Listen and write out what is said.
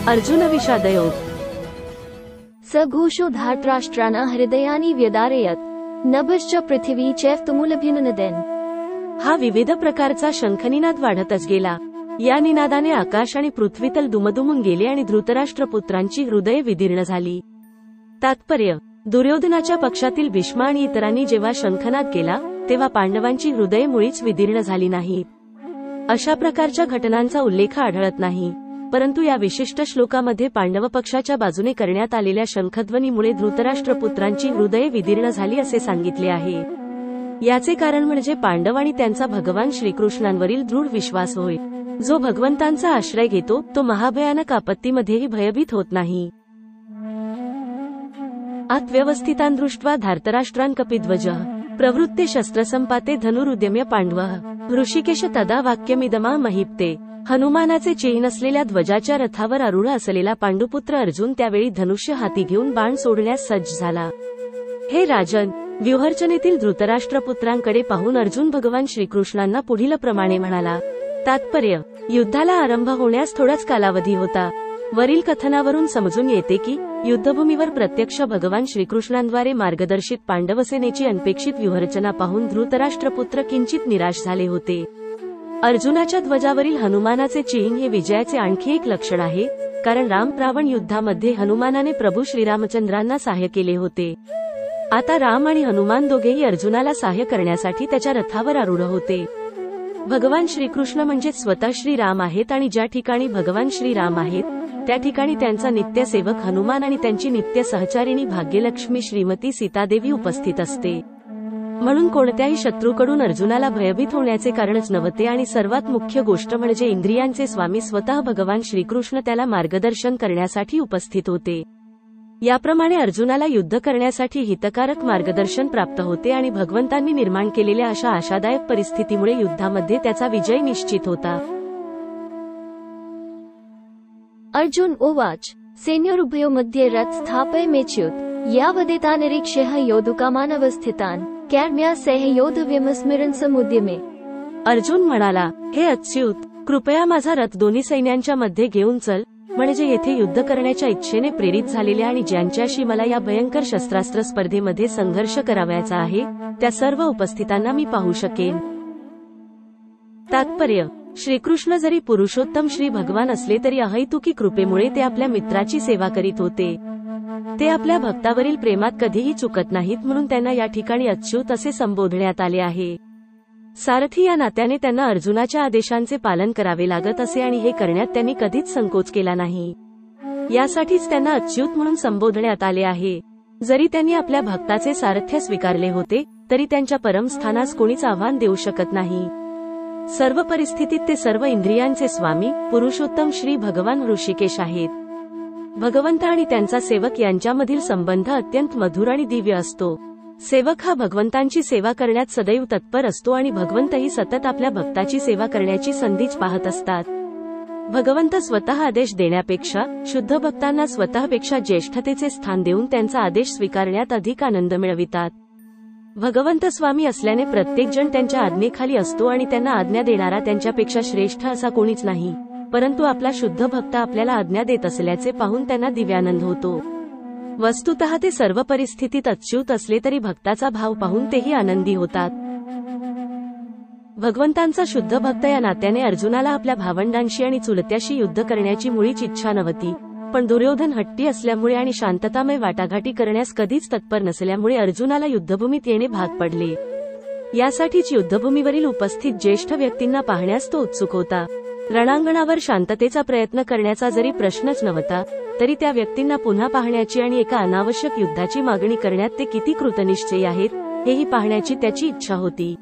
अर्जुन विषादयोग सघोषो धार्तराष्ट्राणां हृदयानि व्यदारयत् नभश्च पृथिवी चैफ्तुमुलभिननदेन। हा विविध प्रकारचा शंखनिनाद वाढतच गेला. या निनादाने आकाश आणि पृथ्वीतल दुमदुमून गेले आणि धृतराष्ट्रपुत्रांची हृदये विदीर्ण झाली. तात्पर्य: दुर्योधनाच्या पक्षातील भीष्म आणि इतरांनी जेव्हा शंखनाद केला तेव्हा पांडवांची हृदये मुळीच विदीर्ण झाली नाहीत. अशा प्रकारच्या घटनांचा उल्लेख आढळत नाही, परंतु या विशिष्ट श्लोकामध्ये पांडव पक्षाच्या बाजूने करण्यात आलेल्या शंखध्वनीमुळे धृतराष्ट्रपुत्रांची हृदये विदीर्ण झाली असे सांगितले आहे. याचे कारण म्हणजे पांडव आणि त्यांचा भगवान श्रीकृष्णांवरील दृढ विश्वास होय. जो भगवंतांचा आश्रय घेतो तो महाभयानक आपत्तीमध्येही भयभीत होत नाही. आत्व्यवस्थितान् दृष्ट्वा धार्तराष्ट्रान् कपिध्वजः प्रवृत्ते शस्त्रसंपाते धनुरुद्यम्य पांडवः ऋषिकेश तदा वाक्यमिदमा महीपते. हनुमानाचे चिन्ह असलेल्या ध्वजाच्या रथावर आरूढ असलेला पांडुपुत्र अर्जुन त्यावेळी धनुष्य हाती घेऊन बाण सोडण्यास सज्ज झाला. हे राजन, व्यूहरचनेतील धृतराष्ट्रपुत्रांकडे पाहून अर्जुन भगवान श्रीकृष्णांना पुढील प्रमाणे म्हणाला. तात्पर्य: युद्धाला आरंभ होण्यास थोडाच कालावधी होता. वरील कथनावरून समजून येते की युद्धभूमीवर प्रत्यक्ष भगवान श्रीकृष्णांद्वारे मार्गदर्शित पांडवसेनेची अनपेक्षित व्यूहरचना पाहून धृतराष्ट्रपुत्र किंचित निराश झाले होते. अर्जुनाच्या ध्वजावरील हनुमानाचे चिन्ह हे विजयाचे आणखी एक लक्षण आहे, कारण राम रावण युद्धामध्ये हनुमानाने प्रभू श्रीरामचंद्रांना सहाय्य केले होते. आता राम आणि हनुमान दोघेही अर्जुनाला सहाय्य करण्यासाठी त्याच्या रथावर आरूढ होते. भगवान श्रीकृष्ण म्हणजे स्वतः श्रीराम आहेत आणि ज्या ठिकाणी भगवान श्रीराम आहेत त्या ठिकाणी त्यांचा नित्य सेवक हनुमान आणि त्यांची नित्य सहचारिणी भाग्यलक्ष्मी श्रीमती सीतादेवी उपस्थित असते. म्हणून कोणत्याही शत्रूकडून अर्जुनाला भयभीत होण्याचे कारणच नव्हते आणि सर्वात मुख्य गोष्ट म्हणजे इंद्रियांचे स्वामी स्वतः भगवान श्रीकृष्ण त्याला मार्गदर्शन करण्यासाठी उपस्थित होते. याप्रमाणे अर्जुनाला युद्ध करण्यासाठी हितकारक मार्गदर्शन प्राप्त होते आणि भगवंतांनी निर्माण केलेल्या अशा आशादायक परिस्थितीमुळे युद्धामध्ये त्याचा विजय निश्चित होता. अर्जुन उवाच सेनयोरुभयो मध्ये रथ स्थापयमेच्युत यावदेतानिरीक्ष्यः योद्धुकामानवस्थितान् कैर्म्या सह योद्धव्यमस्मिरन् समुद्यमे. अर्जुन म्हणाला, हे अच्युत, कृपया माझा रथ दोन्ही सैन्यांच्या मध्ये घेऊन चल, म्हणजे येथे युद्ध करण्याच्या इच्छेने प्रेरित झालेल्या आणि ज्यांच्याशी मला या भयंकर शस्त्रास्त्र स्पर्धेमध्ये संघर्ष करावयाचा आहे त्या सर्व उपस्थितांना मी पाहू शकेन. तात्पर्य: श्रीकृष्ण जरी पुरुषोत्तम श्री भगवान असले तरी अहैतुकी कृपेमुळे ते आपल्या मित्राची सेवा करीत होते. ते आपल्या भक्तावरील प्रेमात कधीही चुकत नाहीत, म्हणून त्यांना या ठिकाणी अच्युत असे संबोधण्यात आले आहे. सारथी या नात्याने त्यांना अर्जुनाच्या आदेशांचे पालन करावे लागत असे आणि हे करण्यात त्यांनी कधीच संकोच केला नाही. यासाठीच त्यांना अच्युत म्हणून संबोधण्यात आले आहे. जरी त्यांनी आपल्या भक्ताचे सारथ्य स्वीकारले होते तरी त्यांच्या परमस्थानास कोणीच आव्हान देऊ शकत नाही. सर्व परिस्थितीत ते सर्व इंद्रियांचे स्वामी पुरुषोत्तम श्री भगवान ऋषिकेश आहेत. भगवंत आणि त्यांचा सेवक यांच्यामधील संबंध अत्यंत मधुर आणि दिव्य असतो. सेवक हा भगवंतांची सेवा करण्यात सदैव तत्पर असतो आणि भगवंतही सतत आपल्या भक्ताची सेवा करण्याची संधीच पाहत असतात. भगवंत स्वतः आदेश देण्यापेक्षा शुद्ध भक्तांना स्वतःपेक्षा ज्येष्ठतेचे स्थान देऊन त्यांचा आदेश स्वीकारण्यात अधिक आनंद मिळवितात. भगवंत स्वामी असल्याने प्रत्येक जण त्यांच्या आज्ञेखाली असतो आणि त्यांना आज्ञा देणारा त्यांच्यापेक्षा श्रेष्ठ असा कोणीच नाही, परंतु आपला शुद्ध भक्त आपल्याला आज्ञा देत असल्याचे पाहून त्यांना दिव्यानंद होतो. वस्तुतः ते सर्व परिस्थितीत अच्युत असले तरी भक्ताचा भाव पाहून तेही आनंदी होतात. भगवंतांचा शुद्ध भक्त या नात्याने अर्जुनाला आपल्या भावंडांशी आणि चुलत्याशी युद्ध करण्याची मुळीच इच्छा नव्हती, पण दुर्योधन हट्टी असल्यामुळे आणि शांततामय वाटाघाटी करण्यास कधीच तत्पर नसल्यामुळे अर्जुनाला युद्धभूमीत येणे भाग पडले. यासाठीच युद्धभूमीवरील उपस्थित ज्येष्ठ व्यक्तींना पाहण्यास तो उत्सुक होता. रणांगणावर शांततेचा प्रयत्न करण्याचा जरी प्रश्नच नव्हता तरी त्या व्यक्तींना पुन्हा पाहण्याची आणि एका अनावश्यक युद्धाची मागणी करण्यात ते किती कृतनिश्चयी आहेत हेही पाहण्याची त्याची इच्छा होती.